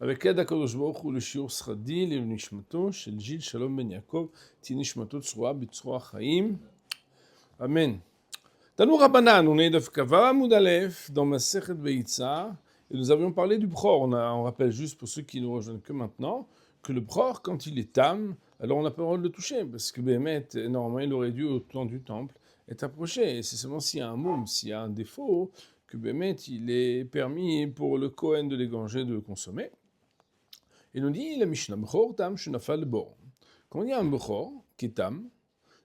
avec l'aide d'Akadosh Baruch Hu, le shiur sera dit, le nishmato, shel Gilles Shalom Ben Yaakov, ti nishmato tzroa b'tzroa chaim. Amen. Tanu Rabbanan, on est d'Af Kava Amud Aleph, dans Masechet Beitza, et nous avions parlé du Bchor. On rappelle juste pour ceux qui nous rejoignent que maintenant, que le Bchor, quand il est tam, alors on n'a pas le droit de le toucher, parce que Béhémet, normalement, il aurait dû, au temps du temple, être approché. Et c'est seulement s'il y a un moum, s'il y a un défaut, que Béhémet, il est permis pour le Kohen de l'égorger, de le consommer. Et nous dit la Mishnah, Bchor tam shenafal bor. Quand il y a un Bchor qui est tam,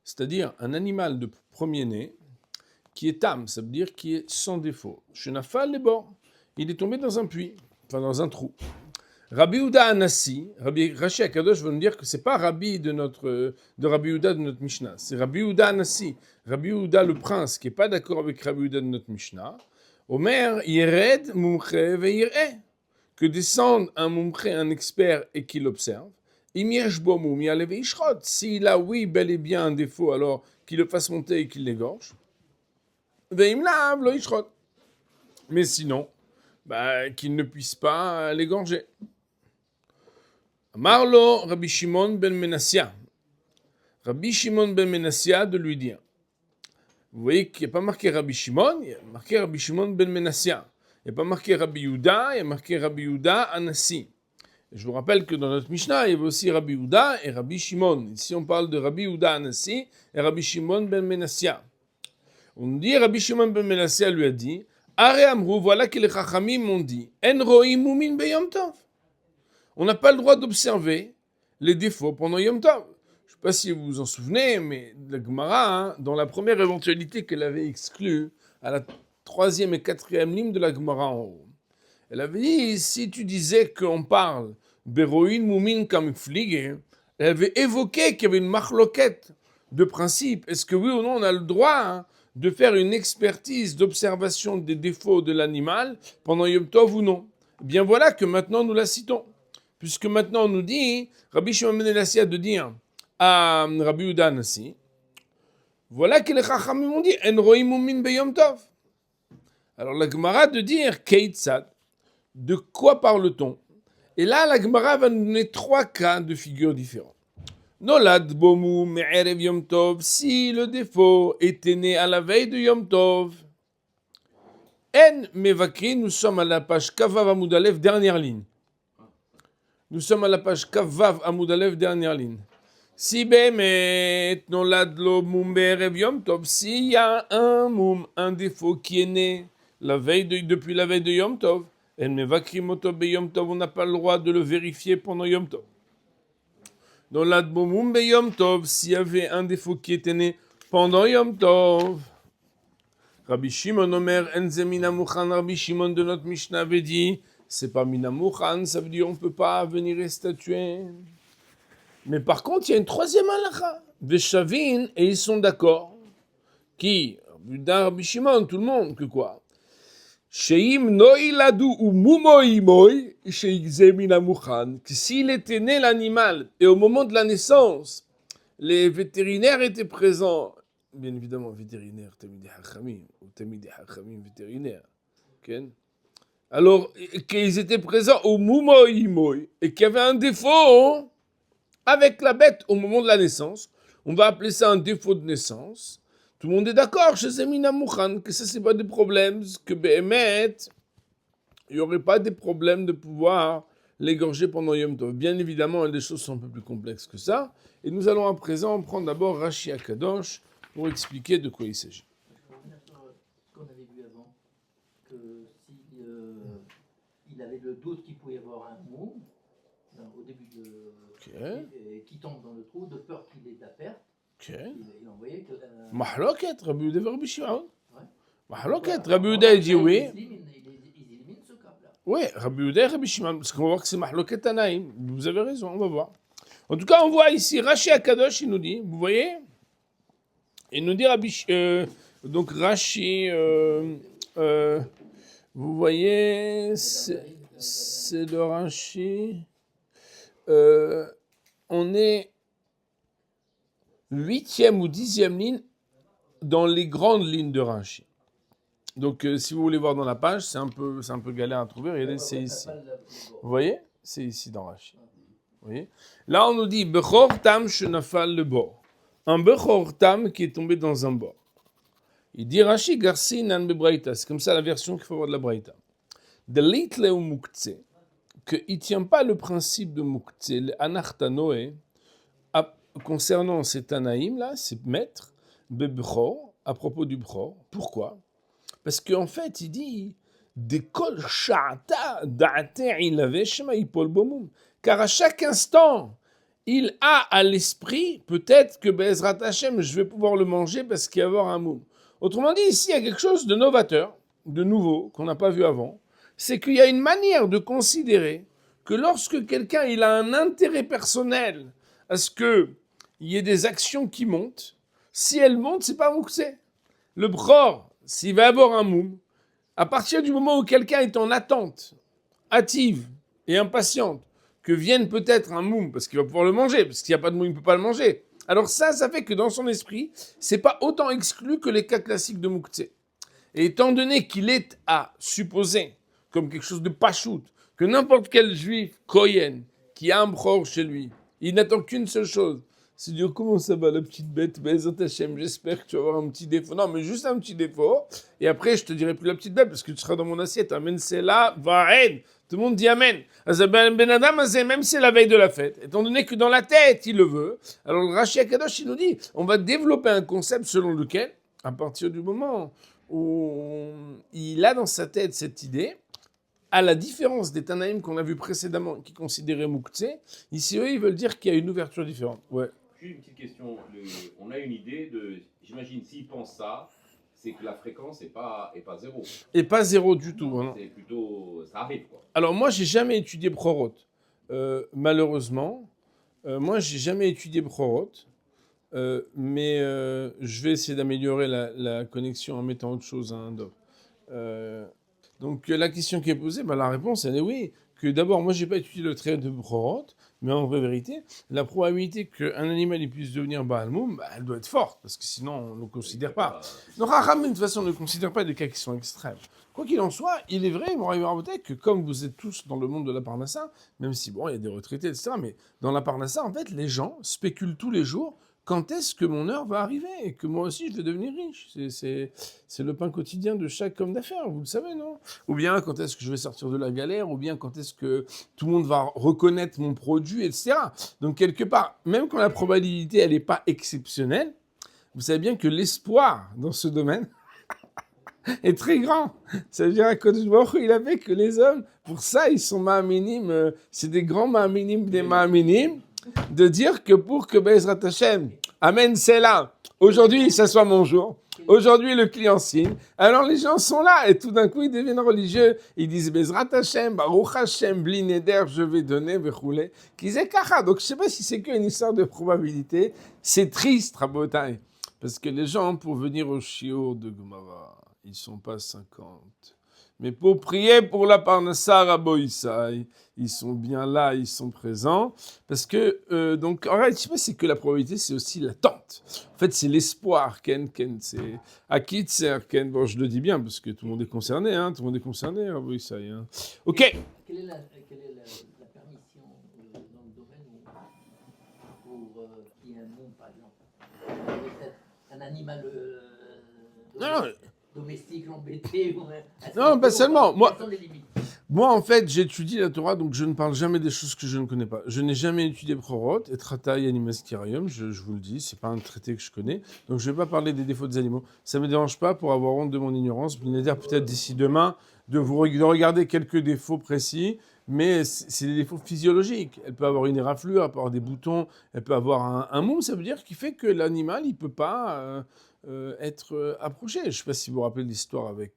c'est-à-dire un animal de premier-né, qui est tam, ça veut dire qui est sans défaut. Shenafal les bords, il est tombé dans un puits, enfin dans un trou. Rabbi Yehuda Anassi, Rashi Akadosh veut nous dire que c'est pas Rabbi de Rabbi Yehuda de notre Mishnah, c'est Rabbi Yehuda Anassi, Rabbi Yehuda le prince, qui est pas d'accord avec Rabbi Yehuda de notre Mishnah. Omer Yered Mumche ve'yireh, que descende un mumche, un expert, et qu'il observe. Imiesh bo mum yale ve'ishrot, s'il a oui bel et bien un défaut, alors qu'il le fasse monter et qu'il l'égorge. Mais sinon, qu'il ne puisse pas l'égorger. Marlo Rabbi Shimon ben Menassia. Rabbi Shimon ben Menassia de lui dire. Vous voyez qu'il n'y a pas marqué Rabbi Shimon, il y a marqué Rabbi Shimon ben Menassia. Il n'y a pas marqué Rabbi Yehuda, il y a marqué Rabbi Yehuda Anassi. Je vous rappelle que dans notre Mishnah, il y avait aussi Rabbi Yehuda et Rabbi Shimon. Ici, on parle de Rabbi Yehuda Anassi et Rabbi Shimon ben Menassia. On dit, Rabbi Shimon ben Menassia lui a dit, Are Amrou, voilà que les Chachamim m'ont dit, En roim mumin be Yom Tov. On n'a pas le droit d'observer les défauts pendant Yom Tov. Je ne sais pas si vous vous en souvenez, mais la Gemara, dans la première éventualité qu'elle avait exclue, à la 3e et 4e ligne de la Gemara en haut, elle avait dit, si tu disais qu'on parle Beroin mumin kam flige, elle avait évoqué qu'il y avait une marloquette de principe. Est-ce que oui ou non on a le droit de faire une expertise d'observation des défauts de l'animal pendant Yom Tov ou non? Eh bien voilà que maintenant nous la citons. Puisque maintenant on nous dit, Rabbi Shimon ben Menassia de dire à Rabbi Yehuda Anassi, voilà que les Chachamim ont dit, En roim mumin be Yom Tov. Alors la Gemara de dire, Keitzad, de quoi parle-t-on? Et là la Gemara va nous donner 3 cas de figures différents. Nolad bomu me'erev Yom Tov, si le défaut était né à la veille de Yom Tov. En mevakri, nous sommes à la page Kavav Amud Aleph, dernière ligne. Nous sommes à la page Kavav Amud Aleph, dernière ligne. Si bemet nolad lo mum be'erev Yom Tov, s'il y a un défaut qui est né depuis la veille de Yom Tov, en mevakri moto be Yom Tov, on n'a pas le droit de le vérifier pendant Yom Tov. Dans l'adbomum be Yom Tov, s'il y avait un défaut qui était né pendant Yom Tov, Rabbi Shimon Omer enze minamuchan, Rabbi Shimon de notre Mishnah avait dit, c'est pas minamuchan, ça veut dire on peut pas venir et statuer. Mais par contre, il y a une 3e halakha, Veshavin, et ils sont d'accord. Qui? Rabbi Shimon, tout le monde, que quoi? Sheim noiladu ou mumoimoy, sheizeminamuchan, que s'il était né l'animal et au moment de la naissance, les vétérinaires étaient présents, bien évidemment vétérinaires, tamidi hachamim, ou tamidi hachamim vétérinaires, okay? Alors qu'ils étaient présents au mumoimoy et qu'il y avait un défaut avec la bête au moment de la naissance, on va appeler ça un défaut de naissance. Tout le monde est d'accord chez Zemina Mouchan que ça, c'est pas des problèmes, que Béhémet, il n'y aurait pas des problèmes de pouvoir l'égorger pendant Yom Tov. Bien évidemment, les choses sont un peu plus complexes que ça. Et nous allons à présent prendre d'abord Rashi Akadosh pour expliquer de quoi il s'agit. Je peux revenir sur ce qu'on avait vu avant, que s'il avait le doute qu'il pouvait y avoir un mot au début qui tombe dans le trou, de peur qu'il ait de la perte. Il envoyait que... Mahloket, Rabbi Yehuda et Rabbi Shimon. Mahloket, Rabbi Yehuda dit oui. Ils éliminent ce cas-là. Oui, Rabbi Yehuda et Rabbi Shimon, parce qu'on va voir que c'est Mahloket Tanaïm. Vous avez raison, on va voir. En tout cas, on voit ici, Rashi Akadosh, il nous dit, vous voyez? Il nous dit, donc Rashi, vous voyez, c'est le Rashi, on est 8e ou 10e ligne dans les grandes lignes de Rashi. Donc, si vous voulez voir dans la page, c'est un peu galère à trouver. Regardez, c'est ici. Vous voyez? C'est ici dans Rashi. Vous voyez? Là, on nous dit Bechor tam shenafal le bord. Un Bechor tam qui est tombé dans un bord. Il dit Rashi garsi nan bebraïta. C'est comme ça la version qu'il faut avoir de la braïta. De l'itle ou muktse, qu'il ne tient pas le principe de muktse, l'anachtanoé, concernant ces tanaïm là, ces maîtres, bebchor, à propos du bchor. Pourquoi? Parce qu'en fait, il dit Dekol sha'ata da'ate ilave shema yipol bomum. Car à chaque instant, il a à l'esprit, peut-être que Be'ezrat Hashem, je vais pouvoir le manger parce qu'il va y avoir un moum. Autrement dit, ici, il y a quelque chose de novateur, de nouveau, qu'on n'a pas vu avant. C'est qu'il y a une manière de considérer que lorsque quelqu'un il a un intérêt personnel à ce qu'il y ait des actions qui montent, si elles montent, c'est pas mouksé. Le bchor, s'il va avoir un moum, à partir du moment où quelqu'un est en attente, hâtive et impatiente, que vienne peut-être un moum, parce qu'il va pouvoir le manger, parce qu'il n'y a pas de moum, il ne peut pas le manger. Alors ça fait que dans son esprit, c'est pas autant exclu que les cas classiques de Mouktsé. Et étant donné qu'il est à supposer, comme quelque chose de pachout, que n'importe quel juif, Koyen, qui a un bror chez lui, il n'attend qu'une seule chose, c'est de dire comment ça va la petite bête, Be'ezrat Hashem, j'espère que tu vas avoir un petit défaut. Non, mais juste un petit défaut, et après je te dirai plus la petite bête, parce que tu seras dans mon assiette. Amen, c'est là, va'en. Tout le monde dit Amen. Ben Adam, même si c'est la veille de la fête, étant donné que dans la tête, il le veut, alors le Rashi Akadosh, il nous dit, on va développer un concept selon lequel, à partir du moment où il a dans sa tête cette idée, à la différence des Tanaïm qu'on a vu précédemment, qui considéraient Moukhtse, ici, eux, ils veulent dire qu'il y a une ouverture différente. Ouais. Juste une petite question. On a une idée de... J'imagine, s'ils pensent ça, c'est que la fréquence n'est pas zéro. Et pas zéro du tout. Non, c'est plutôt... Ça arrive, quoi. Alors, moi, j'ai jamais étudié Brorot. Malheureusement, moi, j'ai jamais étudié Brorot. Mais je vais essayer d'améliorer la connexion en mettant autre chose à un doc. Donc la question qui est posée, la réponse elle est oui. Que d'abord, moi j'ai pas étudié le trait de Brorot, mais en vraie vérité, la probabilité qu'un animal il puisse devenir Baal Moum, elle doit être forte, parce que sinon on ne le considère pas. Donc Rachamim, de toute façon, on ne considère pas des cas qui sont extrêmes. Quoi qu'il en soit, il est vrai, Moraï Rabotek, que comme vous êtes tous dans le monde de la Parnassa, même si bon, il y a des retraités, etc., mais dans la Parnassa, en fait, les gens spéculent tous les jours quand est-ce que mon heure va arriver et que moi aussi je vais devenir riche. C'est le pain quotidien de chaque homme d'affaires, vous le savez, non? Ou bien quand est-ce que je vais sortir de la galère, ou bien quand est-ce que tout le monde va reconnaître mon produit, etc. Donc quelque part, même quand la probabilité elle n'est pas exceptionnelle, vous savez bien que l'espoir dans ce domaine est très grand. Ça veut dire qu'Kodesh il a fait que les hommes, pour ça ils sont ma'aminim, c'est des grands ma'aminim, des ma'aminim, de dire que pour que Be'ezrat Hashem, Amen, c'est là. Aujourd'hui, ça soit mon jour. Aujourd'hui, le client signe. Alors, les gens sont là et tout d'un coup, ils deviennent religieux. Ils disent Be'ezrat Hashem, Baruch Hashem, Bli Neder, je vais donner, Vechoulé. Qu'ils aient kacha. Donc, je ne sais pas si c'est qu'une histoire de probabilité. C'est triste, Rabotai. Parce que les gens, pour venir au shiur de Gemara, ils ne sont pas 50. Mais pour prier pour la Parnassa Raboïsaï, ils sont bien là, ils sont présents. Parce que, donc, en réalité, c'est que la probabilité, c'est aussi l'attente. En fait, c'est l'espoir, Ken, c'est Akitser, Ken. Bon, je le dis bien, parce que tout le monde est concerné, tout le monde est concerné, Raboïsaï. Ok. Quelle est la permission dans le domaine pour qu'il y ait un monde, par exemple? Un animal domestique, embêté. Non, pas seulement. Moi, en fait, j'étudie la Torah, donc je ne parle jamais des choses que je ne connais pas. Je n'ai jamais étudié Brorot et Trataï Animaskirium, je vous le dis, c'est pas un traité que je connais. Donc je ne vais pas parler des défauts des animaux. Ça ne me dérange pas pour avoir honte de mon ignorance. Je vais dire peut-être d'ici demain de regarder quelques défauts précis, mais c'est des défauts physiologiques. Elle peut avoir une éraflure, elle peut avoir des boutons, elle peut avoir un moum, ça veut dire qu'il fait que l'animal, il ne peut pas... être approché. Je ne sais pas si vous vous rappelez l'histoire avec,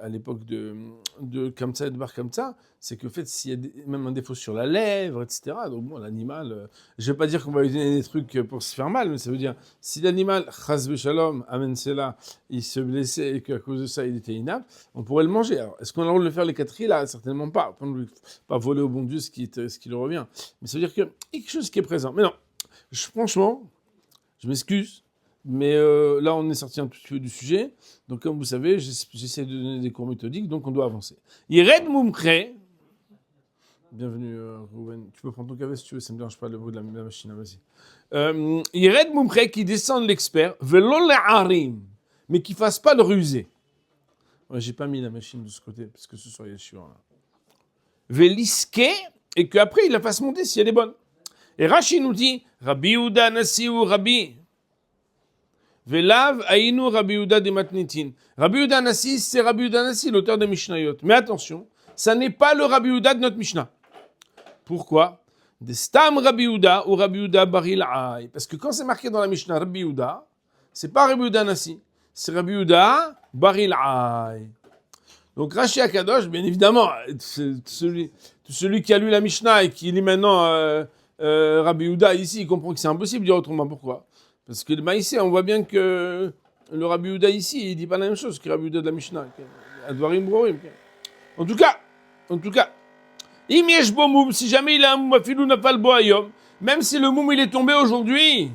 à l'époque de Kamsa et de Bar Kamsa, c'est que en fait, s'il y a même un défaut sur la lèvre, etc., donc bon, l'animal, je ne vais pas dire qu'on va lui donner des trucs pour se faire mal, mais ça veut dire, si l'animal, chas v'shalom, amen c'est il se blessait et qu'à cause de ça, il était inapte, on pourrait le manger. Alors, est-ce qu'on a le droit de le faire les quatre là? Certainement pas. On ne peut pas voler au bon Dieu ce qui lui revient. Mais ça veut dire qu'il y a quelque chose qui est présent. Mais non, franchement, je m'excuse, mais là, on est sorti un petit peu du sujet. Donc, comme vous savez, j'essaie de donner des cours méthodiques, donc on doit avancer. Yered Mumkre, Bienvenue, Rouven. Tu peux prendre ton café si tu veux, ça ne me dérange pas le bruit de la machine, vas-y. Yered Mumche qui descend de l'expert, velo le'arim, mais qui ne fasse pas le rusé. Ouais, j'ai pas mis la machine de ce côté, parce que ce soir il est chiant. Veliske, et qu'après il la fasse monter si elle est bonne. Et Rashi nous dit, Rabbi Yehuda Nasi ou Rabbi. Velav Aïnu Rabbi Yehuda de Matnitin. Rabbi Yehuda Nasi, c'est Rabbi Yehuda Nasi, l'auteur de Mishnayot. Mais attention, ça n'est pas le Rabbi Yehuda de notre Mishnah. Pourquoi? De Stam Rabbi Yehuda ou Rabbi Yehuda Baril Aï. Parce que quand c'est marqué dans la Mishnah Rabbi Yehuda, c'est pas Rabbi Yehuda Nasi, c'est Rabbi Yehuda Baril Aï. Donc Rashi Akadosh, bien évidemment, celui qui a lu la Mishnah et qui lit maintenant Rabbi Yehuda ici, il comprend que c'est impossible de dire autrement. Pourquoi? Parce que le Maïsé, on voit bien que le Rabbi Yehuda ici, il dit pas la même chose que Rabbi Yehuda de la Mishnah. Advarim Brorim. En tout cas, Im yesh bo moum, si jamais il a un moum, afilou nafal bo ayom, même si le moum il est tombé aujourd'hui.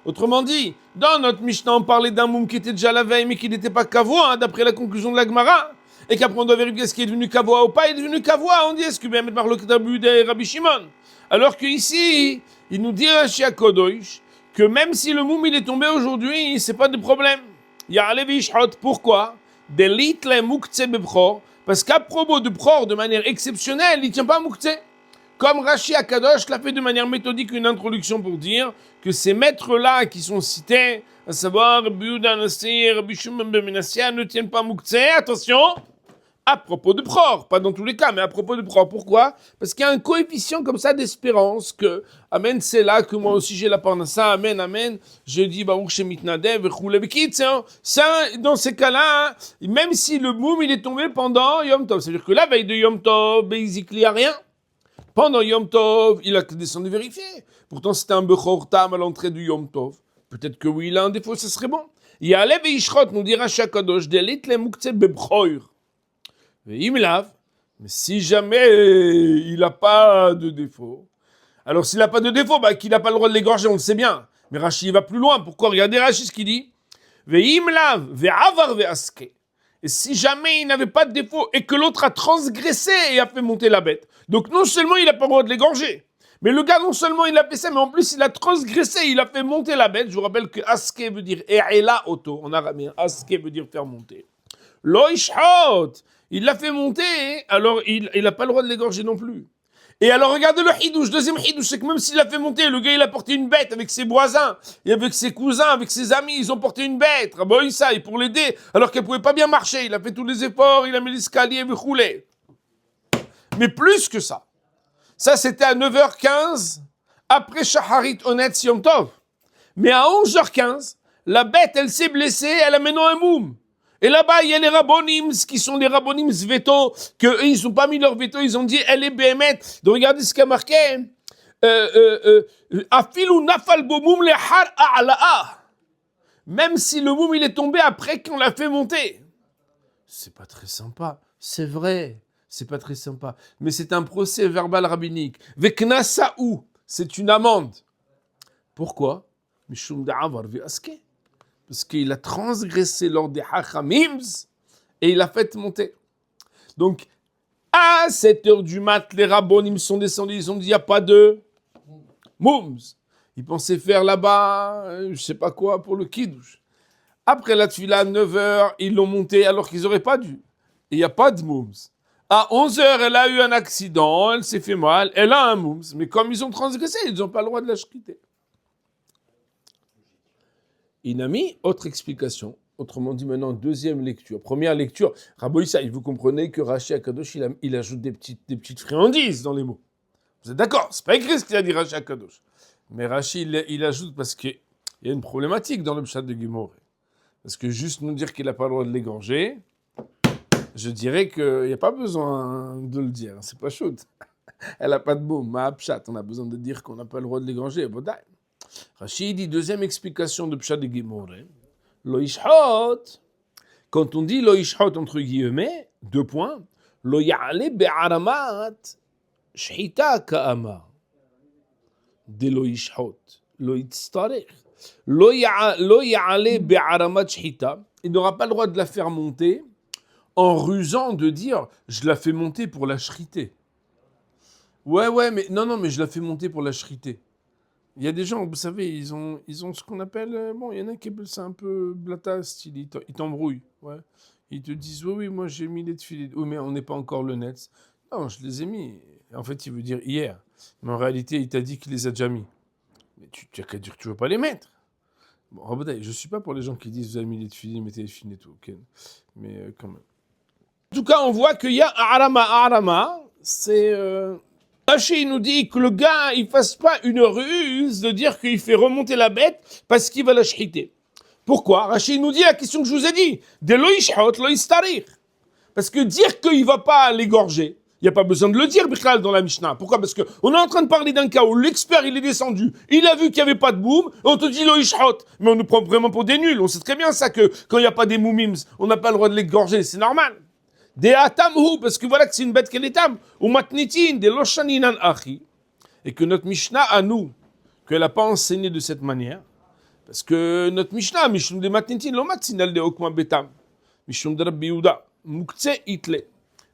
Autrement dit, dans notre Mishnah, on parlait d'un moum qui était déjà la veille, mais qui n'était pas kavoa, hein, d'après la conclusion de la Gemara. Et qu'après on doit vérifier ce qui est devenu kavoa ou pas, il est devenu kavoa. On dit, est-ce que bien mettre Marlok Rabbi et Rabbi Shimon? Alors qu'ici, il nous dit Rashi Akodosh que même si le moum il est tombé aujourd'hui, c'est pas de problème. Ya'alev Ishhot, pourquoi? Delit le muktzeh bebchor, parce qu'à propos de Bchor, de manière exceptionnelle, il ne tient pas muktzeh. Comme Rashi Akadosh l'a fait de manière méthodique une introduction pour dire que ces maîtres-là qui sont cités, à savoir Rabbi Yehuda Nasi, Rabbi Shimon ben Menassia, ne tiennent pas muktzeh, attention, à propos de Bchor, pas dans tous les cas, mais à propos de Bchor. Pourquoi? Parce qu'il y a un coefficient comme ça d'espérance que, amen, c'est là que moi aussi j'ai la parnassa, amen, amen, je dis, Baruch Shemit Nadev, Vechule Bekit, ça, dans ces cas-là, même si le moum il est tombé pendant Yom Tov, c'est-à-dire que la veille de Yom Tov, basically, il n'y a rien. Pendant Yom Tov, il a descendu vérifier. Pourtant, c'était un Bechor Tam à l'entrée du Yom Tov. Peut-être que oui, il a un défaut, ça serait bon. Ya'alev et Ishrot, nous dira Shakadosh, Delit le muktzeh bebchoir. Il me lave. Mais si jamais il n'a pas de défaut, alors s'il n'a pas de défaut, qu'il n'a pas le droit de l'égorger, on le sait bien. Mais Rashi va plus loin. Pourquoi? Regardez Rashi ce qu'il dit. Ve'im lav, ve'avar ve'aske. Et si jamais il n'avait pas de défaut et que l'autre a transgressé et a fait monter la bête, donc non seulement il n'a pas le droit de l'égorger, mais le gars non seulement il a fait ça, mais en plus il a transgressé, il a fait monter la bête. Je vous rappelle que aske veut dire e'ela auto en araméen. Aske veut dire faire monter. Lo ishhot, il l'a fait monter, alors il n'a pas le droit de l'égorger non plus. Et alors regardez le hidouche, deuxième hidouche, c'est que même s'il a fait monter, le gars il a porté une bête avec ses voisins, et avec ses cousins, avec ses amis, ils ont porté une bête, Rabbi Issa, pour l'aider, alors qu'elle pouvait pas bien marcher, il a fait tous les efforts, il a mis l'escalier, il roulé. Mais plus que ça c'était à 9h15, après Shaharit Onet Yom Tov. Mais à 11h15, la bête elle s'est blessée, elle a maintenant un moum. Et là-bas, il y a les Rabbonims, qui sont les Rabbonims veto, qu'eux, ils n'ont pas mis leur veto, ils ont dit, elle est BMet. Donc regardez ce qu'il y a marqué. Afilu nafal bo moum le har a'la'a. Même si le moum, il est tombé après qu'on l'a fait monter. C'est pas très sympa. C'est vrai. C'est pas très sympa. Mais c'est un procès verbal rabbinique. Veknasa'u. C'est une amende. Pourquoi? Mishum da'avar ve'aske. Parce qu'il a transgressé lors des Hachamims et il a fait monter. Donc, à 7h du mat, les Rabbonim sont descendus, ils ont dit, il n'y a pas de Moums. Ils pensaient faire là-bas, je sais pas quoi, pour le Kiddush. Après la Tfila, à 9h, ils l'ont monté alors qu'ils n'auraient pas dû. Et il n'y a pas de Moums. À 11h, elle a eu un accident, elle s'est fait mal, elle a un Moums. Mais comme ils ont transgressé, ils n'ont pas le droit de la quitter. Inami, autre explication. Autrement dit, maintenant, deuxième lecture. Première lecture, Rabbi Issa, vous comprenez que Rashi Akadosh, il ajoute des petites friandises dans les mots. Vous êtes d'accord? C'est pas écrit ce qu'il a dit Rashi Akadosh. Mais Rashi, il ajoute parce qu'il y a une problématique dans le Pshat de Guimore. Parce que juste nous dire qu'il n'a pas le droit de l'égorger, je dirais qu'il n'y a pas besoin de le dire. C'est pas chaud. Elle n'a pas de mots. Ma Pshat, on a besoin de dire qu'on n'a pas le droit de l'égorger. Bodai. Rashi dit, deuxième explication de Pshat de Guimore. Lo ishhot. Quand on dit lo ishhot entre guillemets, 2 points, lo ya'ale be'aramat shhita ka'ama. De lo ishhot. Lo itztarech. Lo ya'ale be'aramat shhita. Il n'aura pas le droit de la faire monter en rusant de dire, je la fais monter pour la shriter. Ouais, mais non, mais je la fais monter pour la shriter. Il y a des gens, vous savez, ils ont ce qu'on appelle, bon, il y en a qui appellent ça un peu blata, style, ils t'embrouillent, ouais. Ils te disent, oui, moi j'ai mis les tefilines. Oui, mais on n'est pas encore le net. Non, je les ai mis. En fait, il veut dire hier. Mais en réalité, il t'a dit qu'il les a déjà mis. Mais tu as qu'à dire que tu veux pas les mettre. Bon, Rabotai, je suis pas pour les gens qui disent, vous avez mis les tefilines, mettez les tefilines et tout, ok. Mais quand même. En tout cas, on voit qu'il y a Arama, c'est... Rachid nous dit que le gars, il fasse pas une ruse de dire qu'il fait remonter la bête parce qu'il va la shriter. Pourquoi? Rachid nous dit la question que je vous ai dit. De lo yishhot, lo yistarir. Parce que dire qu'il va pas l'égorger, il n'y a pas besoin de le dire, Bichal, dans la Mishnah. Pourquoi? Parce qu'on est en train de parler d'un cas où l'expert, il est descendu, il a vu qu'il n'y avait pas de boum, et on te dit lo yishhot. Mais on nous prend vraiment pour des nuls. On sait très bien ça que quand il n'y a pas des moumims, on n'a pas le droit de l'égorger. C'est normal. Des atamhu, parce que voilà que c'est une bête qu'elle est tam. Ou matnitin, des loshaninan achi. Et que notre Mishnah à nous, qu'elle n'a pas enseigné de cette manière, parce que notre Mishnah, Mishum de matnitin, lo matzinal de okma betam. Mishum de Rabbi Yehuda, muktse itle.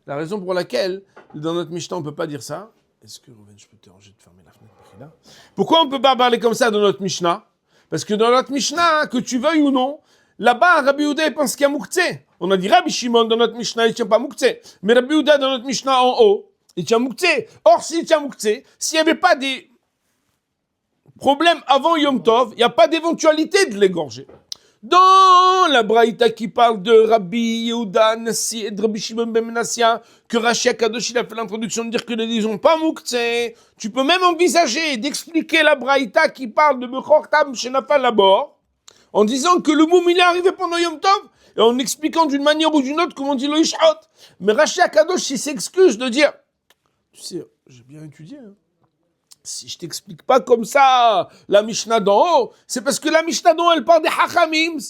La raison pour laquelle, dans notre Mishnah, on ne peut pas dire ça. Est-ce que, Rouven, je peux te ranger de fermer la fenêtre? Pourquoi on ne peut pas parler comme ça dans notre Mishnah? Parce que dans notre Mishnah, que tu veuilles ou non, là-bas, Rabbi Yehuda pense qu'il y a muktse. On a dit Rabbi Shimon dans notre Mishnah, il ne tient pas Mouktsé. Mais Rabbi Yehuda dans notre Mishnah en haut, il tient Mouktsé. Or, s'il tient Mouktsé, s'il n'y avait pas des problèmes avant Yom Tov, il n'y a pas d'éventualité de l'égorger. Dans la Braïta qui parle de Rabbi Yehuda Nassi et de Rabbi Shimon ben Menassia, que Rashi Akadosh il a fait l'introduction de dire que les n'ont pas Mouktsé, tu peux même envisager d'expliquer la Braïta qui parle de Bechor Tam Shenafal Labor, en disant que le moum il est arrivé pendant Yom Tov, et en expliquant d'une manière ou d'une autre comment on dit le ishhot. Mais Rashi Akadosh, il s'excuse de dire, tu sais, j'ai bien étudié, hein. Si je t'explique pas comme ça la Mishnah d'en haut, c'est parce que la Mishnah d'en haut, elle parle des Hachamims,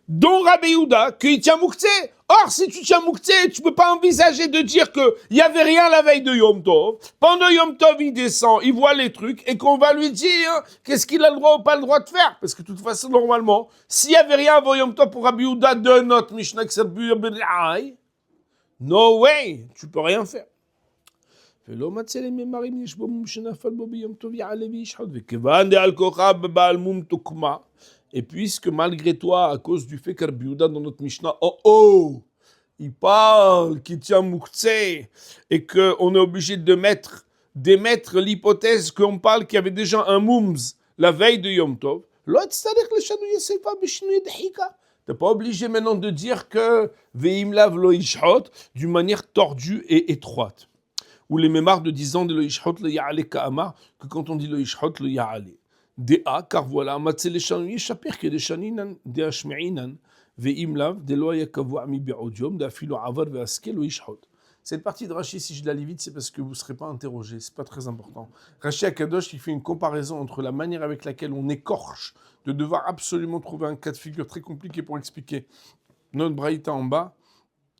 dont Rabbi Yehuda, qu'il tient Mouktsé. Or, si tu tiens Mouktsé, tu peux pas envisager de dire qu'il y avait rien la veille de Yom Tov. Pendant Yom Tov, il descend, il voit les trucs, et qu'on va lui dire qu'est-ce qu'il a le droit ou pas le droit de faire. Parce que de toute façon, normalement, s'il y avait rien avant Yom Tov pour Rabbi Yehuda de notre Mishnah qui s'appelle no way, tu peux rien faire. Et puisque malgré toi, à cause du fait que Rabbi Yehuda dans notre Mishnah, il parle qu'il tient Mouktsé, et qu'on est obligé d'émettre l'hypothèse qu'on parle qu'il y avait déjà un Moums la veille de Yom Tov, t'es pas obligé maintenant de dire que Veimlav lo ishhot d'une manière tordue et étroite. Ou les mémoires de 10 ans de lo ishhot le ya'ale ka'amar, que quand on dit lo ishhot le ya'ale. Déa, car voilà, matze les chanouye shapir que des shaninan, des ashme'inan, veimlav, des lo yakavu ami bi'odium, des afilo avar ve'aske lo ishhot. Cette partie de Rashi, si je la lis vite, c'est parce que vous ne serez pas interrogé, c'est pas très important. Rashi Akadosh, il fait une comparaison entre la manière avec laquelle on écorche de devoir absolument trouver un cas de figure très compliqué pour expliquer notre braïta en bas,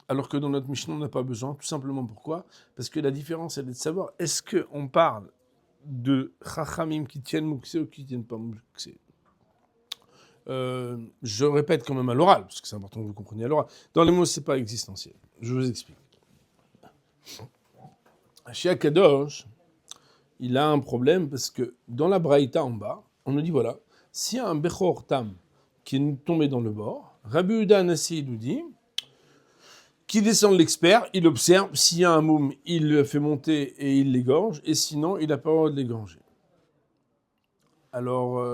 alors que dans notre Mishnah, on n'a pas besoin. Tout simplement pourquoi? Parce que la différence, elle est de savoir, est-ce qu'on parle de Chachamim qui tiennent Mouktsé ou qui ne tiennent pas Mouktsé? Je répète quand même à l'oral, parce que c'est important que vous compreniez à l'oral. Dans les mots, ce n'est pas existentiel. Je vous explique. Chez Akadosh, il a un problème parce que dans la Braïta en bas, on nous dit voilà, s'il y a un Bechor Tam qui est tombé dans le bord, Rabbi Yehuda Nassi nous dit qui descend de l'expert, il observe, s'il y a un moum, il le fait monter et il l'égorge, et sinon, il n'a pas le droit de l'égorger. Alors,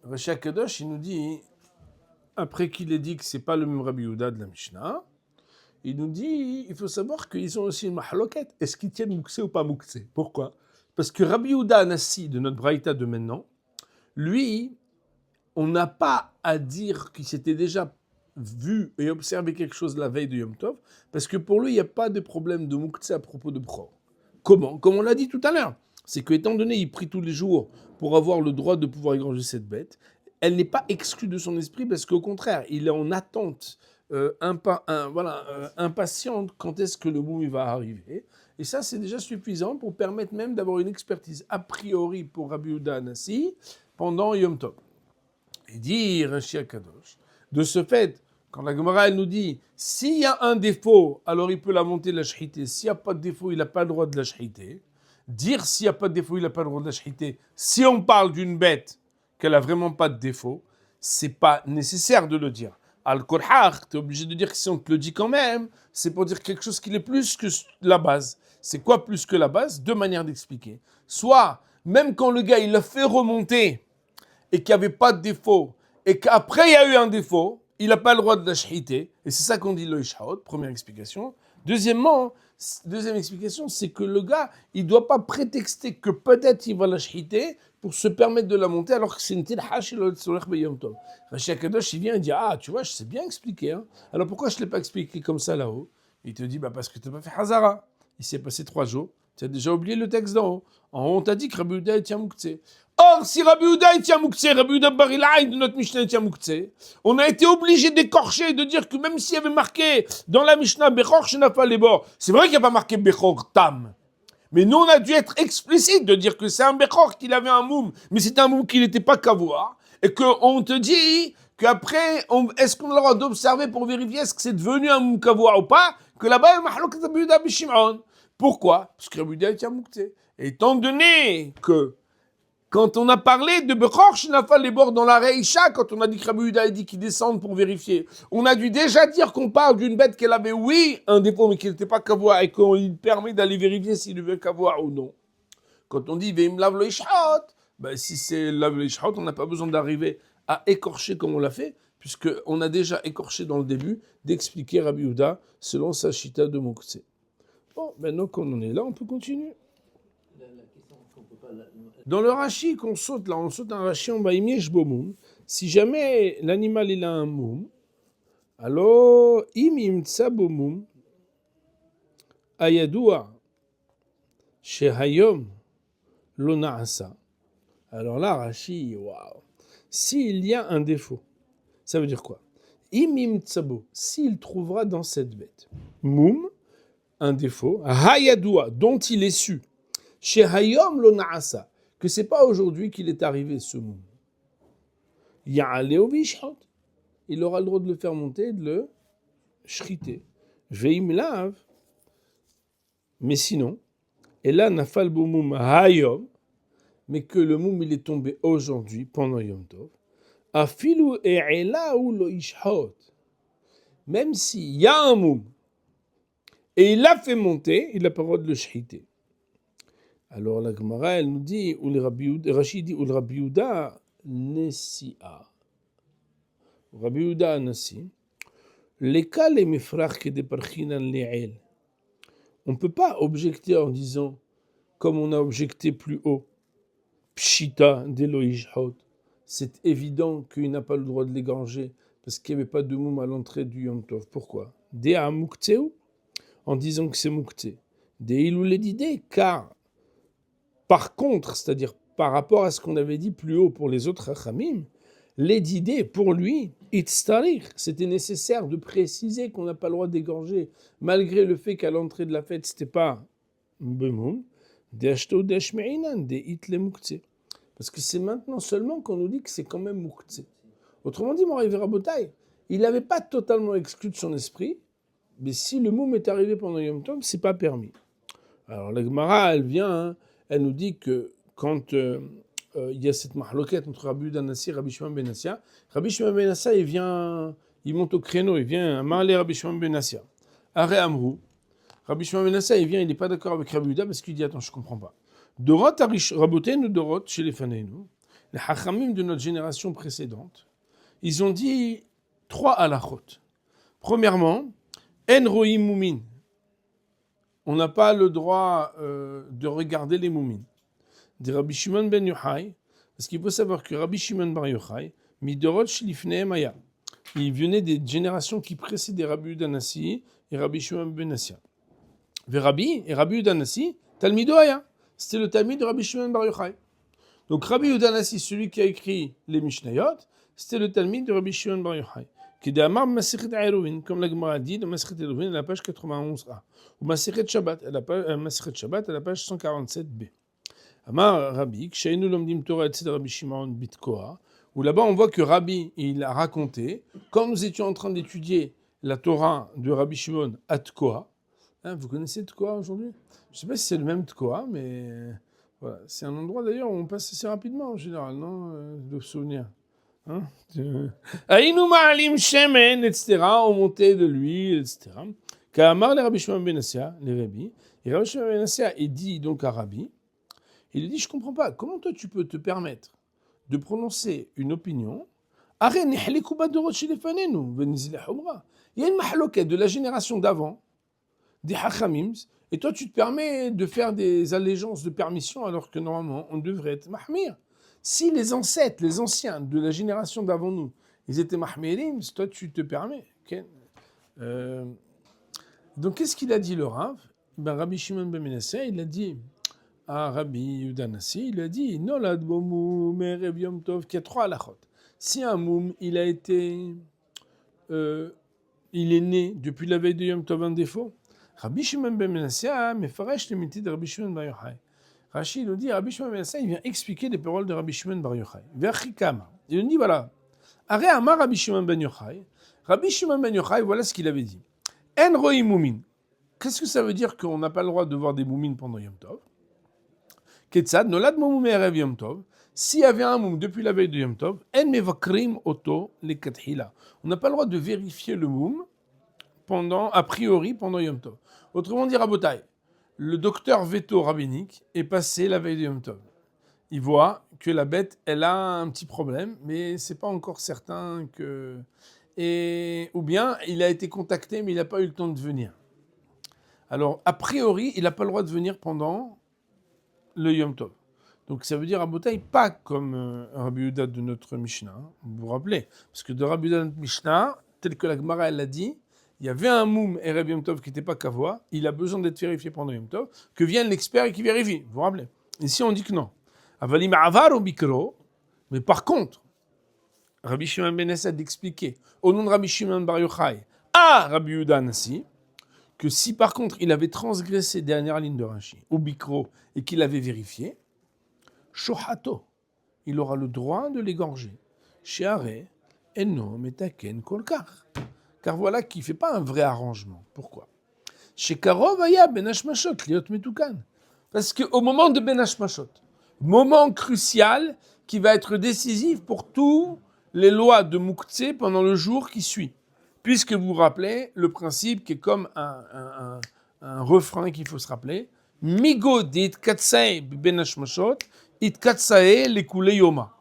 Rashi Akadosh, il nous dit, après qu'il ait dit que ce n'est pas le même Rabbi Yehuda de la Mishnah, il nous dit, il faut savoir qu'ils ont aussi une mahaloket. Est-ce qu'ils tiennent Mouktsé ou pas Mouktsé? Pourquoi? Parce que Rabbi Yehuda Nassi, de notre Braïta de maintenant, lui, on n'a pas à dire qu'il s'était déjà vu et observé quelque chose la veille de Yom Tov, parce que pour lui, il n'y a pas de problème de Mouktsé à propos de Bchor. Comment? Comme on l'a dit tout à l'heure. C'est qu'étant donné, il prie tous les jours pour avoir le droit de pouvoir égorger cette bête, elle n'est pas exclue de son esprit, parce qu'au contraire, il est en attente impatiente quand est-ce que le boum va arriver. Et ça, c'est déjà suffisant pour permettre même d'avoir une expertise a priori pour Rabbi Yehuda Nassi pendant Yom Tov. Et dire Rashi Akadosh, de ce fait, quand la Gemara elle nous dit s'il y a un défaut, alors il peut la monter, la shriter. S'il n'y a pas de défaut, il n'a pas le droit de la shriter. dire s'il n'y a pas de défaut, il n'a pas le droit de la shahiter. Si on parle d'une bête qu'elle n'a vraiment pas de défaut, c'est pas nécessaire de le dire. Al-Qur'ar, tu es obligé de dire que si on te le dit quand même, c'est pour dire quelque chose qui est plus que la base. C'est quoi plus que la base? Deux manières d'expliquer. Soit, même quand le gars il l'a fait remonter et qu'il n'y avait pas de défaut, et qu'après il y a eu un défaut, il n'a pas le droit de la shahiter. Et c'est ça qu'on dit le ishhaot, première explication. Deuxième explication, c'est que le gars, il ne doit pas prétexter que peut-être il va la shahiter pour se permettre de la monter alors que c'est une tilha chez le Tzorech B'Yom Tov. Rashi Akadosh, il vient et dit, ah, tu vois, je sais bien expliquer. Hein. Alors pourquoi je ne l'ai pas expliqué comme ça là-haut? Il te dit, parce que tu n'as pas fait Hazara. Il s'est passé 3 jours. Tu as déjà oublié le texte d'en haut. En haut, on t'a dit que Rabbi Yehuda tient Moukhtse. Or, si Rabbi Yehuda tient Moukhtse, Rabbi Yehuda Bar Ilai de notre Mishnah tient Moukhtse, on a été obligé d'écorcher, de dire que même s'il y avait marqué dans la Mishnah Bechor Shenafal Lebor, c'est vrai qu'il n'y a pas marqué Bechor Tam. Mais nous, on a dû être explicite de dire que c'est un Bechor qu'il avait un moum, mais c'est un moum qui n'était pas Kavoa, et qu'on te dit qu'après, est-ce qu'on a le droit d'observer pour vérifier est-ce que c'est devenu un moum Kavoa ou pas, que là-bas, il y a Mahlok Rabbi Yehuda B'Shimon. Pourquoi? Parce que Rabbi Yehuda tient Moukhtse. Et étant donné que quand on a parlé de Bechor Shenafal Lebor dans la Reisha, quand on a dit que Rabbi Yehuda a dit qu'il descende pour vérifier, on a dû déjà dire qu'on parle d'une bête qu'elle avait, oui, un défaut, mais qui n'était pas Kavoa, et qu'il permet d'aller vérifier s'il devait Kavoa ou non. Quand on dit Veim lav lo ishhot, si c'est lav lo ishhot, on n'a pas besoin d'arriver à écorcher comme on l'a fait, puisqu'on a déjà écorché dans le début d'expliquer Rabbi Yehuda selon sa chita de Moukhtse. Bon, maintenant qu'on en est là, on peut continuer. La question qu'on peut pas. Dans le Rashi qu'on saute, là, on saute un Rashi en Baïmiesh Bomoum. Si jamais l'animal il a un moum, alors im imtsa bomoum ayadua shehayom lo na'asa. Alors là, Rashi, waouh. S'il y a un défaut, ça veut dire quoi? Im imtsa bo, s'il trouvera dans cette bête moum, un défaut, hayadua, dont il est su, shehayom lo na'asa, que c'est pas aujourd'hui qu'il est arrivé ce moum. Ya'aleo v'ishhot. Il aura le droit de le faire monter et de le shriter. Veim lav. Mais sinon, et là, nafal bo moum hayom, mais que le moum il est tombé aujourd'hui pendant Yom Tov, afilu e'ela ou lo ishhot. Même s'il y a un moum et il l'a fait monter, il n'a pas le droit de le shriter. Alors la Gemara, elle nous dit, ou le Rashi dit, ou le Rabbi Yehuda Nesi'a. Rabbi Yehuda Nasi. Les cas les mifrach que des parchinan le'el. On ne peut pas objecter en disant, comme on a objecté plus haut, Pshita d'Elohishhot. C'est évident qu'il n'a pas le droit de l'égorger parce qu'il n'y avait pas de moum à l'entrée du Yom Tov. Pourquoi? Dea Muktseu, en disant que c'est Muktsé. Dea Ilouledide, car par contre, c'est-à-dire par rapport à ce qu'on avait dit plus haut pour les autres Hachamim, l'édidé, pour lui, itztarich, c'était nécessaire de préciser qu'on n'a pas le droit d'égorger, malgré le fait qu'à l'entrée de la fête, ce n'était pas bemoum, d'ashto d'ashmeinan, d'it le muktsé. Parce que c'est maintenant seulement qu'on nous dit que c'est quand même muktsé. Autrement dit, Moraï Rabotai, il n'avait pas totalement exclu de son esprit, mais si le moum est arrivé pendant Yom Tov, c'est pas permis. Alors la Gemara, elle vient, elle nous dit que quand il y a cette mahloquette entre Rabbi Yehuda Nasi et Rabbi Shimon ben Nassia, Rabbi Shimon ben Nassia, il monte au créneau, il vient marler Rabbi Shimon ben Nassia. Aré Amrou, Rabbi Shimon ben Nassia, il n'est pas d'accord avec Rabbi Yehuda parce qu'il dit, attends, je ne comprends pas. Dorot Rabotenu Dorot, chez les Faneinu, les Hachamim de notre génération précédente, ils ont dit 3 halachot. Premièrement, En roim moumin. On n'a pas le droit de regarder les moumines. De Rabbi Shimon ben Yochai, parce qu'il faut savoir que Rabbi Shimon bar Yochai, midorot shlifnei maya, il venait des générations qui précédaient Rabbi Yehuda Nasi et Rabbi Shimon ben Nassia. Et Rabbi Yehuda Nasi, Talmido Aya, c'était le Talmid de Rabbi Shimon bar Yochai. Donc Rabbi Yehuda Nasi, celui qui a écrit les Mishnayot, c'était le Talmid de Rabbi Shimon bar Yochai. Qui dit Amar Masechet Eruvin, comme la Gemara dit, dans Masechet Eruvin, à la page 91a, ou Masechet Shabbat, à la page 147b. Amar Rabbi, Kshainu Lomdim Torah et Rabbi Shimon Bitkoa, où là-bas on voit que Rabbi, il a raconté, quand nous étions en train d'étudier la Torah de Rabbi Shimon à Tkoa, Hein, vous connaissez Tkoa aujourd'hui? Je ne sais pas si c'est le même Tkoa, mais voilà. C'est un endroit d'ailleurs où on passe assez rapidement en général, non? De souvenirs. Hein? Aïnou ma'alim shemen, etc. On montait de l'huile, etc. Ka'amar le Rabbi Shimon ben Assia, les Rabbi. Et Rabbi Shimon ben Assia, il dit donc à Rabbi, il lui dit, je ne comprends pas, comment toi tu peux te permettre de prononcer une opinion? Il y a une mahloquette de la génération d'avant, des hachamims, et toi tu te permets de faire des allégeances de permission alors que normalement on devrait être mahmir. Si les ancêtres, les anciens de la génération d'avant nous, ils étaient mahmirim, toi tu te permets. Okay? Donc qu'est-ce qu'il a dit le Rav? Rabbi Shimon ben Menasseh, il a dit à Rabbi Yehuda Nassi, il a dit Nolad bo moum erev yom tov, qu'il y a 3 halachot. Si un moum, il est né depuis la veille de Yom Tov un défaut, Rabbi Shimon ben Menasseh mefaresh limité de Rabbi Shimon bar Yochai. Rashi nous dit, Rabbi Shimon ben Menasseh, il vient expliquer les paroles de Rabbi Shimon bar Yochai. Verchikama. Il nous dit, voilà, Are Amar Rabbi Shimon ben Yochai. Rabbi Shimon ben Yochai, voilà ce qu'il avait dit. En roi moumin. Qu'est-ce que ça veut dire qu'on n'a pas le droit de voir des moumines pendant Yom Tov? Ketzad, nolad moum erev Yom Tov. S'il y avait un moum depuis la veille de Yom Tov, en mevakrim oto le kathila. On n'a pas le droit de vérifier le moum a priori pendant Yom Tov. Autrement dit, Rabotai, le docteur veto rabbinique est passé la veille de Yom Tov. Il voit que la bête, elle a un petit problème, mais c'est pas encore certain que... Ou bien, il a été contacté, mais il n'a pas eu le temps de venir. Alors, a priori, il n'a pas le droit de venir pendant le Yom Tov. Donc ça veut dire Rabotai, pas comme Rabbi Yehuda de notre Mishnah, vous vous rappelez, parce que de Rabbi Yehuda de notre Mishnah, tel que la Gemara elle l'a dit, il y avait un moum Erev Yom Tov qui n'était pas kavua, il a besoin d'être vérifié pendant Yom Tov, que vienne l'expert et qui vérifie, vous vous rappelez. Ici on dit que non. Avalim avar ou bikro, mais par contre, Rabbi Shimon ben Assia d'expliquer au nom de Rabbi Shimon bar Yochai à Rabbi Yehuda Nassi, que si par contre il avait transgressé dernière ligne de Rashi, ou bikro, et qu'il avait vérifié, shohato, il aura le droit de l'égorger. Sheare, eno metaken kolkar. Car voilà qu'il ne fait pas un vrai arrangement. Pourquoi? Shekarov aya ben hashmashot liot metukan. Parce qu'au moment de ben hashmashot, moment crucial qui va être décisif pour tous les lois de Mouktsé pendant le jour qui suit. Puisque vous vous rappelez le principe qui est comme un refrain qu'il faut se rappeler. Migo dit katsae ben hashmashot, it katsae lekule yoma.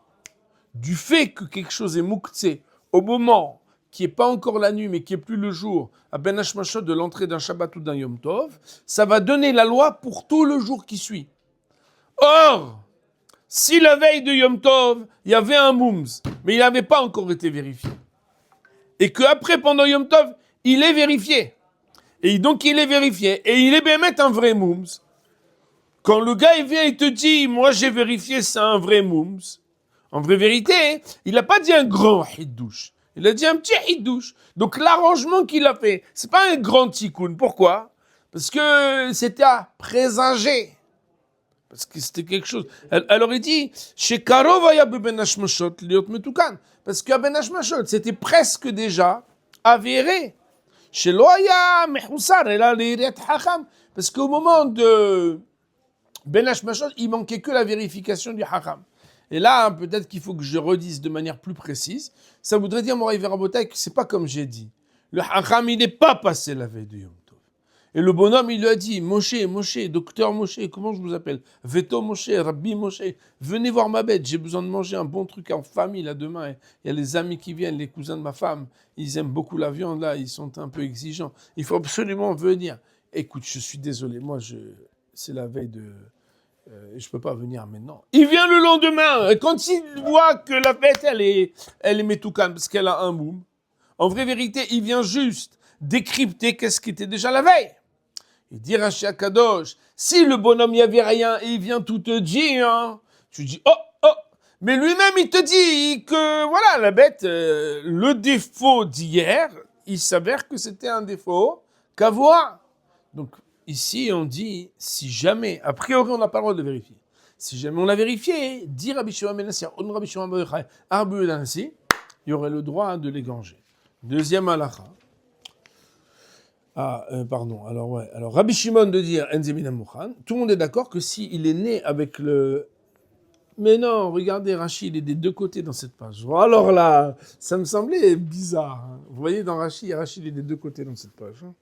Du fait que quelque chose est Mouktsé au moment qui n'est pas encore la nuit, mais qui n'est plus le jour, à Ben Hashmashot de l'entrée d'un Shabbat ou d'un Yom Tov, ça va donner la loi pour tout le jour qui suit. Or, si la veille de Yom Tov, il y avait un moums, mais il n'avait pas encore été vérifié, et qu'après, pendant Yom Tov, il est vérifié, et donc il est vérifié, et il est bien mettre un vrai moums, quand le gars il vient et te dit, moi j'ai vérifié, c'est un vrai moums, en vraie vérité, il n'a pas dit un grand hidouche. Il a dit un petit hidouche. Donc l'arrangement qu'il a fait, c'est pas un grand tikkun. Pourquoi? Parce que c'était à présager. Parce que c'était quelque chose. Elle aurait dit, chez Karovaya ben hashmashot liot metukan. Parce qu'à ben hashmashot, c'était presque déjà avéré. Chez Loaya mehoussar, elle a l'iret hacham. Parce qu'au moment de ben hashmashot, il manquait que la vérification du hacham. Et là, peut-être qu'il faut que je redise de manière plus précise. Ça voudrait dire, Moraï Verabotai, que c'est pas comme j'ai dit. Le Hacham, il n'est pas passé la veille de Yom Tov. Et le bonhomme, il lui a dit, Moshe, docteur Moshe, comment je vous appelle? Veto Moshe, Rabbi Moshe, venez voir ma bête, j'ai besoin de manger un bon truc en famille, là, demain. Il y a les amis qui viennent, les cousins de ma femme, ils aiment beaucoup la viande, là, ils sont un peu exigeants. Il faut absolument venir. Écoute, je suis désolé, moi, c'est la veille de... je ne peux pas venir maintenant. Il vient le lendemain. Et quand il voit que la fête, elle est métoukan, parce qu'elle a un moum. En vraie vérité, il vient juste décrypter qu'est-ce qui était déjà la veille. Il dit Rashi Akadosh, si le bonhomme, il n'y avait rien, et il vient tout te dire, hein, tu dis, oh. Mais lui-même, il te dit que, voilà, la bête, le défaut d'hier, il s'avère que c'était un défaut qu'à voir. Donc, ici, on dit, si jamais, a priori, on n'a pas le droit de le vérifier. Si jamais on l'a vérifié, dit Rabbi Shimon ben Assia, on Rabbi Shimon ben Yochai, Rabbi Yehuda Nassi, il y aurait le droit de l'égorger. Deuxième halakha. Pardon. Alors, ouais. Alors, Rabbi Shimon de dire Enze mina mukhan, tout le monde est d'accord que s'il est né avec le. Mais non, regardez, Rashi, il est des deux côtés dans cette page. Alors là, ça me semblait bizarre. Hein. Vous voyez, dans Rashi, il est des deux côtés dans cette page. Hein.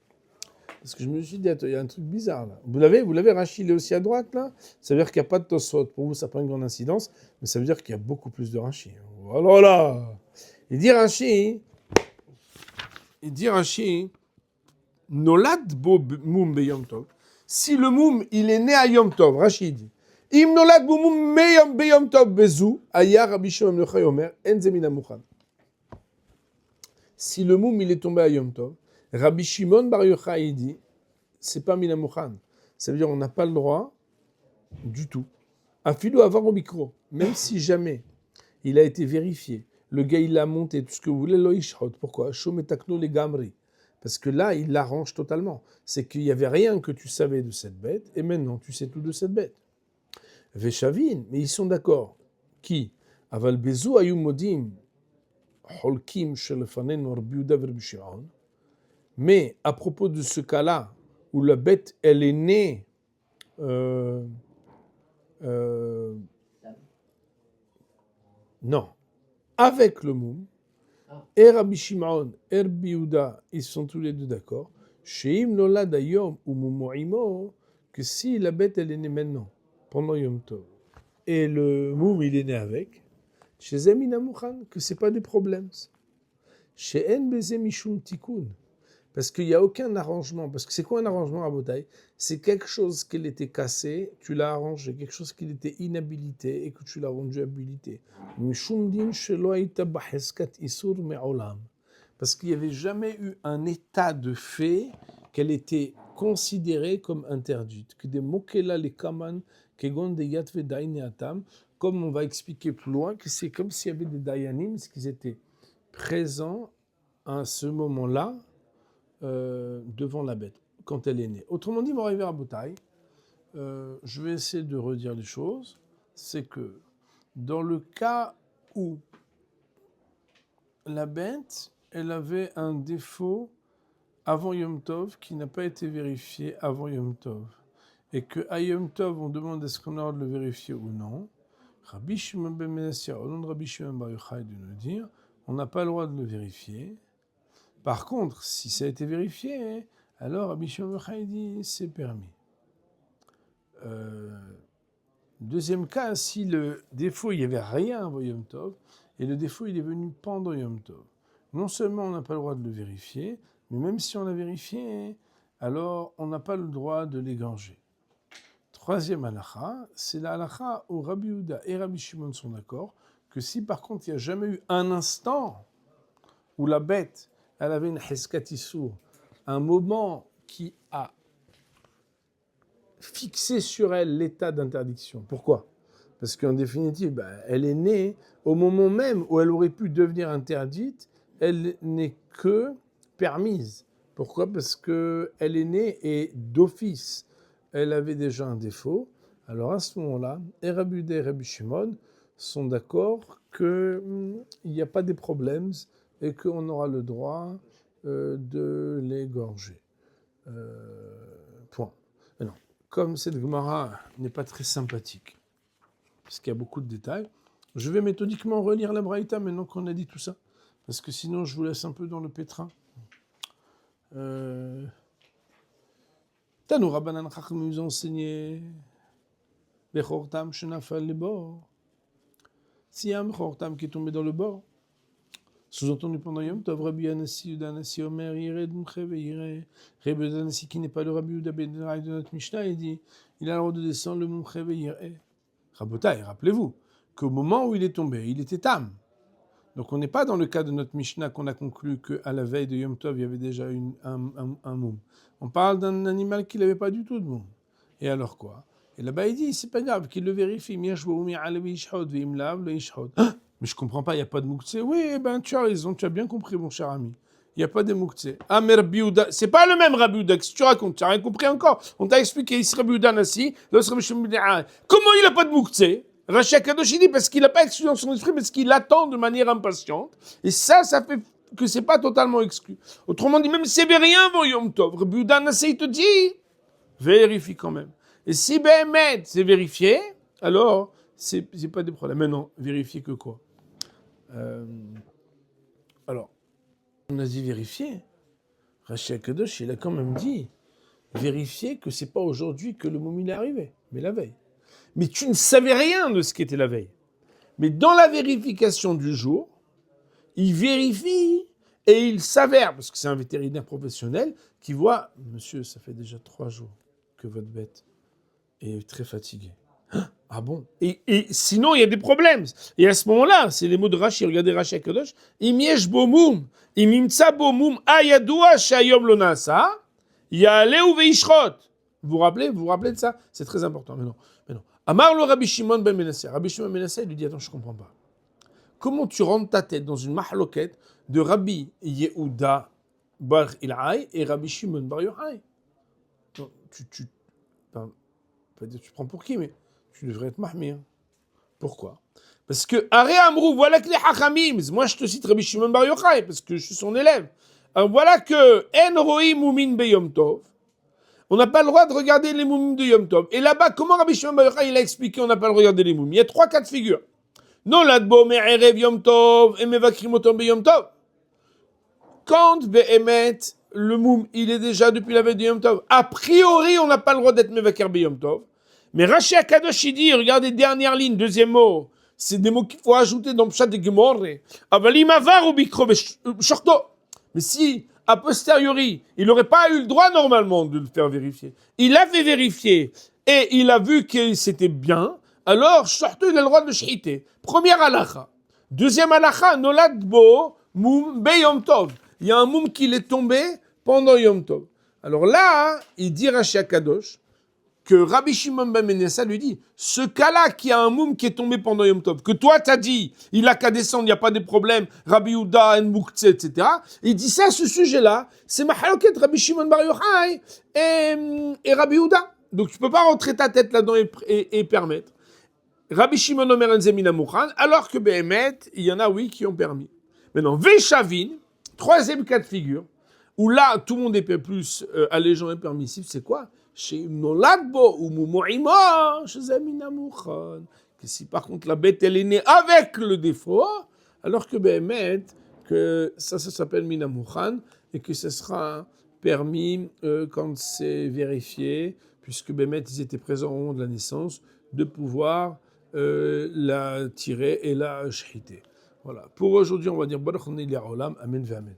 Parce que je me suis dit, attends, il y a un truc bizarre là. Vous l'avez, Rashi, il est aussi à droite là. Ça veut dire qu'il n'y a pas de Tosfot. Pour vous, ça n'a pas une grande incidence, mais ça veut dire qu'il y a beaucoup plus de Rashi. Alors là, il dit Rashi, Nolad bo moum be Yom Tov. Si le moum, il est né à Yom Tov, Rashi dit, Im nolad bo moum be Yom Tov bezou, aya Rabbi Shimon Yochai Omer, en zemina mukhan. Si le moum, il est tombé à Yom Tov, Rabbi Shimon Bar Yochai dit, c'est pas mina mukhan. Ça veut dire on n'a pas le droit du tout. Afilou avoir au micro, même si jamais il a été vérifié, le gars il l'a monté, tout ce que vous voulez, lo ishhot. Pourquoi? Shom etakno le gamri. Parce que là, il l'arrange totalement. C'est qu'il n'y avait rien que tu savais de cette bête, et maintenant tu sais tout de cette bête. Veshavin, mais ils sont d'accord. Qui? Aval bezou ayum modim holkim shelefanen Rabbi Yehuda Rabbi Shimon. Mais à propos de ce cas-là, où la bête, elle est née non, avec le moum, et Rabbi Shimon et Rabbi Yehuda, ils sont tous les deux d'accord, Sheim nolad hayom ou mumu'imo, que si la bête, elle est née maintenant, pendant Yom Tov, et le moum, il est né avec, chez Zemina Mukhan, que c'est pas des problèmes. Chez En Beze Mishum Tikkun, parce qu'il n'y a aucun arrangement. Parce que c'est quoi un arrangement à Botaï? C'est quelque chose qui était cassé, tu l'as arrangé, quelque chose qui était inhabilité et que tu l'as rendu habilité. Parce qu'il n'y avait jamais eu un état de fait qu'elle était considérée comme interdite. Que des mokela les kaman, kegon de yatve daïneatam, comme on va expliquer plus loin, que c'est comme s'il y avait des dayanim, parce qu'ils étaient présents à ce moment-là, devant la bête, quand elle est née. Autrement dit, Moraïver Aboutaï, je vais essayer de redire les choses, c'est que dans le cas où la bête, elle avait un défaut avant Yom Tov qui n'a pas été vérifié avant Yom Tov, et que à Yom Tov, on demande est-ce qu'on a le droit de le vérifier ou non, Rabbi Shimon ben Menassia, au nom de Rabbi Shimon Bar Yochai, de nous dire, on n'a pas le droit de le vérifier. Par contre, si ça a été vérifié, alors Rabbi Shimon Bar Yochai dit c'est permis. Deuxième cas, si le défaut, il n'y avait rien avant Yom Tov, et le défaut, il est venu pendant Yom Tov. Non seulement on n'a pas le droit de le vérifier, mais même si on l'a vérifié, alors on n'a pas le droit de l'égorger. Troisième halakha, c'est la halakha où Rabbi Yehuda et Rabbi Shimon sont d'accord que si par contre il n'y a jamais eu un instant où la bête, elle avait une heskat issour, un moment qui a fixé sur elle l'état d'interdiction. Pourquoi? Parce qu'en définitive, elle est née au moment même où elle aurait pu devenir interdite, elle n'est que permise. Pourquoi? Parce qu'elle est née et d'office, elle avait déjà un défaut. Alors à ce moment-là, Rabbi Yehuda et Rabbi Shimon sont d'accord qu'il n'y a pas de problèmes et qu'on aura le droit de l'égorger. Point. Mais non. Comme cette Gemara n'est pas très sympathique, parce qu'il y a beaucoup de détails, je vais méthodiquement relire la Braïta maintenant qu'on a dit tout ça, parce que sinon je vous laisse un peu dans le pétrin. Tanou Rabbanan Chacham nous enseigné Bechortam Shenafal le bord. S'il y a un Bechortam qui est tombé dans le bord, sous-entendu pendant Yom Tov, Rabbi Yanassi, Yehuda Anassi, Omer, Yired, Mche, Veire. Rabbi Yehuda Anassi, qui n'est pas le Rabbi Yehuda ben Rai de notre Mishnah, il dit, il a le droit de descendre le Mche, Veire. Rabotai, rappelez-vous qu'au moment où il est tombé, il était tam. Donc on n'est pas dans le cas de notre Mishnah qu'on a conclu qu'à la veille de Yom Tov, il y avait déjà un moum. On parle d'un animal qui n'avait pas du tout de moum. Et alors quoi? Et là-bas il dit, c'est pas grave, qu'il le vérifie. Mais je comprends pas, il n'y a pas de mouktsé. Oui, tu as raison, tu as bien compris mon cher ami. Il n'y a pas de mouktsé. Ah mais Rabbi Yehuda, c'est pas le même Rabbi Yehuda que tu racontes, tu n'as rien compris encore. On t'a expliqué, ici Rabbi Yehuda Nassi, l'autre Rabbi Shimon ben Rai. Comment il n'a pas de mouktsé? Rashi HaKadosh dit parce qu'il n'a pas exclu dans son esprit, parce qu'il attend de manière impatiente. Et ça fait que c'est pas totalement exclu. Autrement dit, même si c'est rien avant Yom Tov, Rabbi Yehuda Hanassi te dit, vérifie quand même. Et si Béhémet, c'est vérifié, alors c'est pas des problèmes. Maintenant, vérifier que quoi alors, on a dit vérifier. Rashi Akadosh, il a quand même dit vérifier que c'est pas aujourd'hui que le moment est arrivé, mais la veille. Mais tu ne savais rien de ce qui était la veille. Mais dans la vérification du jour, il vérifie et il s'avère, parce que c'est un vétérinaire professionnel, qui voit, monsieur, ça fait déjà 3 jours que votre bête est très fatiguée. Ah bon? Et sinon, il y a des problèmes. Et à ce moment-là, c'est les mots de Rashi, regardez Rashi Akadosh, Imiesh bomum, imimtsa bomum, ayadoua shayom lo nasa, ya'aleu veishrot. Vous vous rappelez de ça? C'est très important. Mais non. Amar le Rabbi Shimon ben Menasseh. Rabbi Shimon ben Menasseh lui dit, attends, je ne comprends pas. Comment tu rentres ta tête dans une mahloket de Rabbi Yehuda bar Ilhaï et Rabbi Shimon bar Yochai? Tu prends pour qui, mais tu devrais être mahmir. Pourquoi? Parce que Aré Amrou, voilà que les Hachamim, moi je te cite Rabbi Shimon bar Yochai parce que je suis son élève. Alors voilà que En Roi Moumin be Yom Tov. On n'a pas le droit de regarder les moumim de Yom Tov. Et là-bas, comment Rabbi Shimon bar Yochai il a expliqué on n'a pas le droit de regarder les moumim? Il y a 3 cas de figure. Non, l'adbo me'erev Yom Tov et mevakrim otom be Yom Tov. Quand be'emet, le moum, il est déjà depuis la veille de Yom Tov. A priori, on n'a pas le droit d'être mevakir be Yom Tov. Mais Rashi Akadosh, il dit, regardez, dernière ligne, deuxième mot. C'est des mots qu'il faut ajouter dans le chat de Gemorre. Avalim avar ou bikro shorto. Mais si, a posteriori, il n'aurait pas eu le droit normalement de le faire vérifier. Il a fait vérifier et il a vu que c'était bien. Alors, shorto, il a le droit de le shhiter. Première halakha. Deuxième halakha, nolad bo moum be Yom Tov. Il y a un moum qui est tombé pendant Yom Tov. Alors là, il dit Rashi Akadosh que Rabbi Shimon ben Menasseh lui dit, ce cas-là qui a un moum qui est tombé pendant Yom Tov, que toi t'as dit, il a qu'à descendre, il n'y a pas de problème, Rabbi Yehuda, En-Moukhtse, etc. Il dit ça, ce sujet-là, c'est mahaloket Rabbi Shimon bar Yochai et Rabbi Yehuda. Donc tu ne peux pas rentrer ta tête là-dedans et permettre. Rabbi Shimon Omer Enzemina Mouchan, alors que Behemet, il y en a, oui, qui ont permis. Maintenant, Veshavin, troisième cas de figure, où là, tout le monde est plus allégeant et permissif, c'est quoi? Chez Noladbo ou Moumoima, chez Zemina Mouchan. Que si par contre la bête, elle est née avec le défaut, alors que Behemet, que ça s'appelle Mina Mouchan, et que ce sera permis quand c'est vérifié, puisque Behemet, ils étaient présents au moment de la naissance, de pouvoir la tirer et la shhiter. Voilà. Pour aujourd'hui, on va dire Baruch Olam, Amen ve Amen.